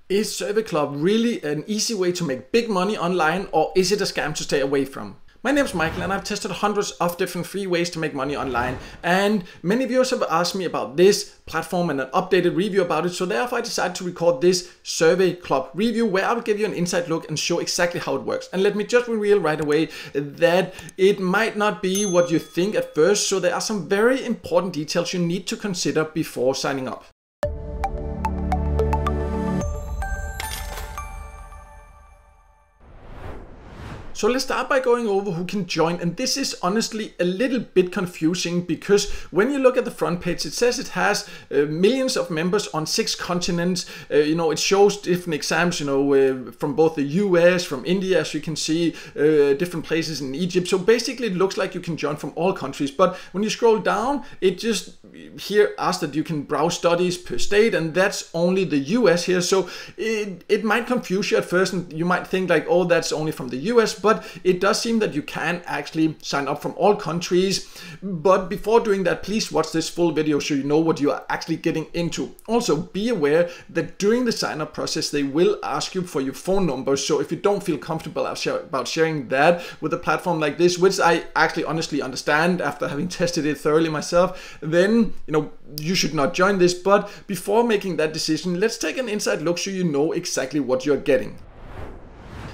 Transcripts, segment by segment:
Is Survey Club really an easy way to make big money online, or is it a scam to stay away from? My name is Michael and I've tested hundreds of different free ways to make money online, and many viewers have asked me about this platform and an updated review about it, so therefore I decided to record this Survey Club review where I will give you an inside look and show exactly how it works. And let me just reveal right away that it might not be what you think at first, so there are some very important details you need to consider before signing up. So let's start by going over who can join, and this is honestly a little bit confusing because when you look at the front page, it says it has millions of members on 6 continents. It shows different exams, from both the US, from India, as you can see, different places in Egypt. So basically it looks like you can join from all countries, but when you scroll down, it just here asks that you can browse studies per state, and that's only the US here. So it might confuse you at first, and you might think like, oh, that's only from the US, but it does seem that you can actually sign up from all countries. But before doing that, please watch this full video so you know what you are actually getting into. Also, be aware that during the sign up process, they will ask you for your phone number. So if you don't feel comfortable about sharing that with a platform like this, which I actually honestly understand after having tested it thoroughly myself, then you should not join this. But before making that decision, let's take an inside look so you know exactly what you're getting.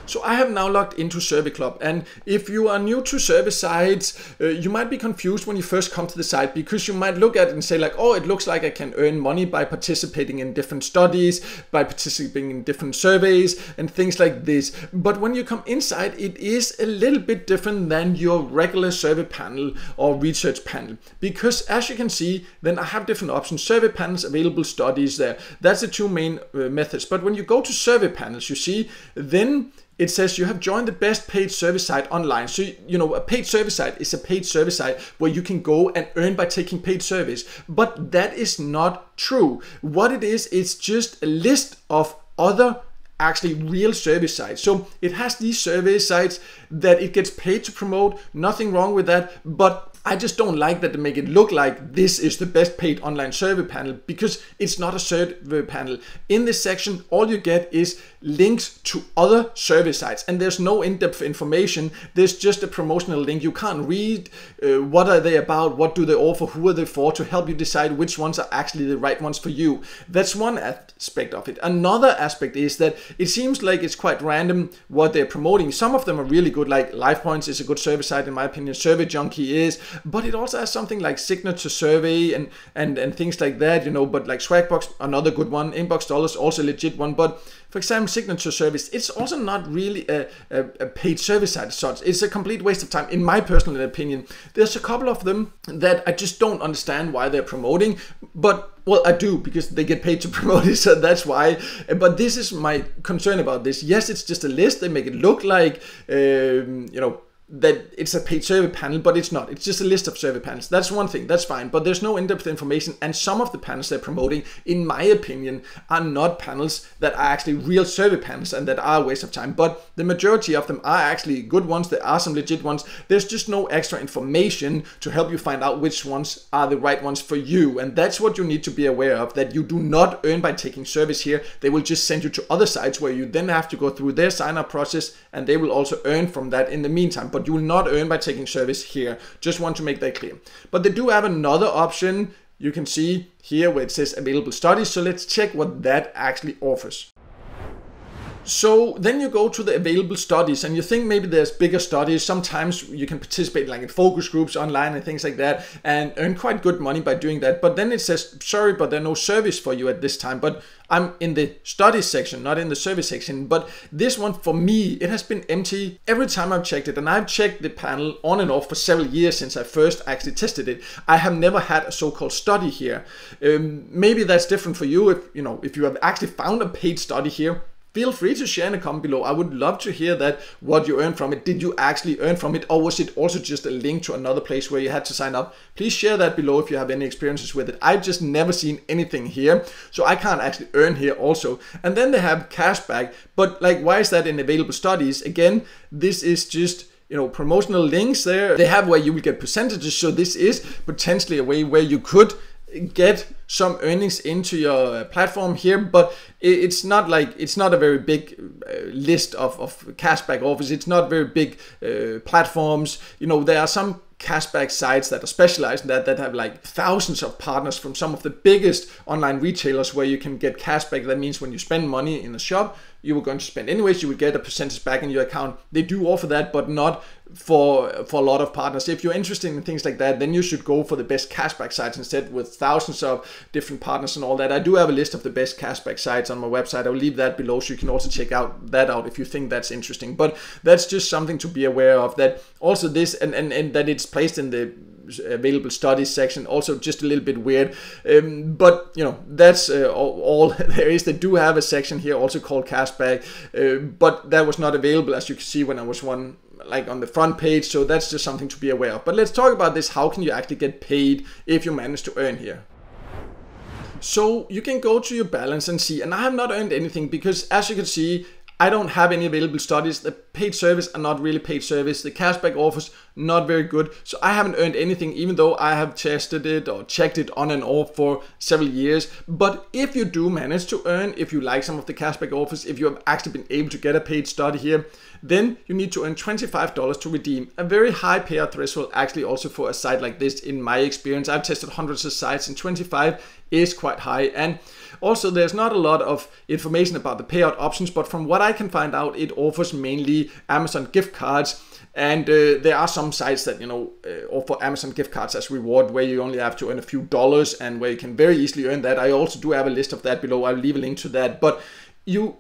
So I have now logged into Survey Club, and if you are new to survey sites, you might be confused when you first come to the site, because you might look at it and say like, oh, it looks like I can earn money by participating in different studies, by participating in different surveys and things like this. But when you come inside, it is a little bit different than your regular survey panel or research panel, because as you can see, then I have different options: survey panels, available studies there. That's the 2 main methods. But when you go to survey panels, you see, then it says you have joined the best paid survey site online. So, a paid survey site is a paid survey site where you can go and earn by taking paid surveys. But that is not true. What it is, it's just a list of other actually real survey sites. So it has these survey sites that it gets paid to promote. Nothing wrong with that. But I just don't like that they make it look like this is the best paid online survey panel, because it's not a survey panel. In this section, all you get is links to other survey sites, and there's no in-depth information. There's just a promotional link. You can't read what are they about, what do they offer, who are they for, to help you decide which ones are actually the right ones for you. That's one aspect of it. Another aspect is that it seems like it's quite random what they're promoting. Some of them are really good, like LifePoints is a good survey site in my opinion, Survey Junkie is, but it also has something like Signature Survey and things like that, but like Swagbox, another good one, Inbox Dollars, also a legit one. But for example, Signature Service, it's also not really a paid service site as such. It's a complete waste of time, in my personal opinion. There's a couple of them that I just don't understand why they're promoting, but well, I do, because they get paid to promote it, so that's why. But this is my concern about this. Yes, it's just a list. They make it look like, that it's a paid survey panel, but it's not. It's just a list of survey panels. That's one thing, that's fine, but there's no in-depth information, and some of the panels they're promoting, in my opinion, are not panels that are actually real survey panels and that are a waste of time. But the majority of them are actually good ones. There are some legit ones. There's just no extra information to help you find out which ones are the right ones for you, and that's what you need to be aware of, that you do not earn by taking surveys here. They will just send you to other sites where you then have to go through their sign-up process, and they will also earn from that in the meantime. But you will not earn by taking service here. Just want to make that clear. But they do have another option. You can see here where it says available studies. So let's check what that actually offers. So then you go to the available studies, and you think maybe there's bigger studies. Sometimes you can participate like in focus groups online and things like that and earn quite good money by doing that. But then it says, sorry, but there are no surveys for you at this time. But I'm in the studies section, not in the survey section. But this one, for me, it has been empty every time I've checked it. And I've checked the panel on and off for several years since I first actually tested it. I have never had a so-called study here. Maybe that's different for you. If you have actually found a paid study here, feel free to share in a comment below. I would love to hear that, what you earned from it. Did you actually earn from it, or was it also just a link to another place where you had to sign up? Please share that below if you have any experiences with it. I've just never seen anything here, so I can't actually earn here also. And then they have cashback, but like, why is that in available studies? Again, this is just promotional links there. They have where you will get percentages, so this is potentially a way where you could get some earnings into your platform here, but it's not a very big list of cashback offers. It's not very big platforms. You know, there are some cashback sites that are specialized in that have like thousands of partners from some of the biggest online retailers where you can get cashback. That means when you spend money in a shop you were going to spend anyways, you will get a percentage back in your account. They do offer that, but not for a lot of partners. If you're interested in things like that, then you should go for the best cashback sites instead, with thousands of different partners and all that. I do have a list of the best cashback sites on my website. I'll leave that below so you can also check that out if you think that's interesting. But that's just something to be aware of, that also this and that it's placed in the available studies section, also just a little bit weird, but you know, that's all there is. They do have a section here also called cashback, but that was not available, as you can see, when I was on the front page. So that's just something to be aware of. But let's talk about this. How can you actually get paid if you manage to earn here? So you can go to your balance and see, and I have not earned anything because, as you can see, I don't have any available studies. The paid service are not really paid service. The cashback offers not very good. So I haven't earned anything, even though I have tested it or checked it on and off for several years. But if you do manage to earn, if you like some of the cashback offers, if you have actually been able to get a paid study here, then you need to earn $25 to redeem. A very high payout threshold, actually, also for a site like this, in my experience. I've tested hundreds of sites and 25 is quite high. And also, there's not a lot of information about the payout options, but from what I can find out, it offers mainly Amazon gift cards. And there are some sites that, you know, offer Amazon gift cards as reward, where you only have to earn a few dollars and where you can very easily earn that. I also do have a list of that below. I'll leave a link to that. But you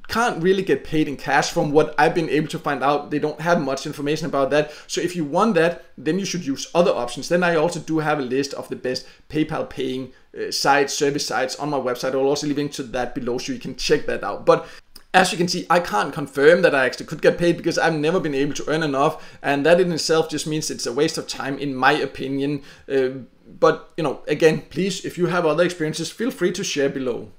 can't really get paid in cash from what I've been able to find out. They don't have much information about that. So if you want that, then you should use other options. Then I also do have a list of the best PayPal paying sites, service sites on my website. I'll also leave a link to that below so you can check that out. But as you can see, I can't confirm that I actually could get paid because I've never been able to earn enough. And that in itself just means it's a waste of time, in my opinion. But, you know, again, please, if you have other experiences, feel free to share below.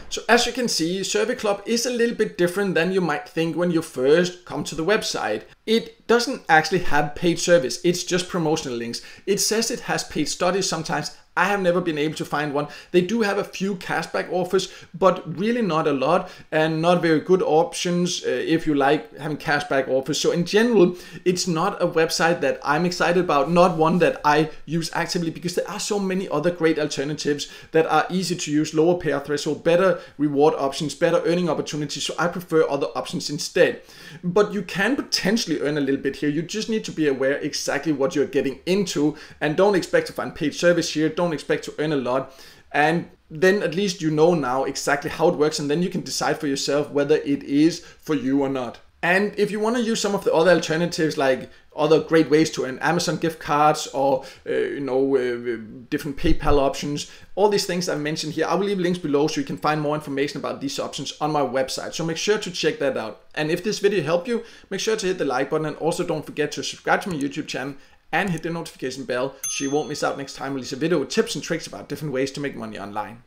So as you can see, Survey Club is a little bit different than you might think when you first come to the website. It doesn't actually have paid service, it's just promotional links. It says it has paid studies sometimes. I have never been able to find one. They do have a few cashback offers, but really not a lot, and not very good options if you like having cashback offers. So in general, it's not a website that I'm excited about, not one that I use actively, because there are so many other great alternatives that are easy to use, lower payout threshold, better reward options, better earning opportunities. So I prefer other options instead. But you can potentially earn a little bit here. You just need to be aware exactly what you're getting into, and don't expect to find paid service here. Don't expect to earn a lot, and then at least you know now exactly how it works, and then you can decide for yourself whether it is for you or not. And if you want to use some of the other alternatives, like other great ways to earn Amazon gift cards, or different PayPal options, all these things I mentioned here, I will leave links below so you can find more information about these options on my website. So make sure to check that out. And if this video helped you, make sure to hit the like button, and also don't forget to subscribe to my YouTube channel and hit the notification bell so you won't miss out next time I release a video with tips and tricks about different ways to make money online.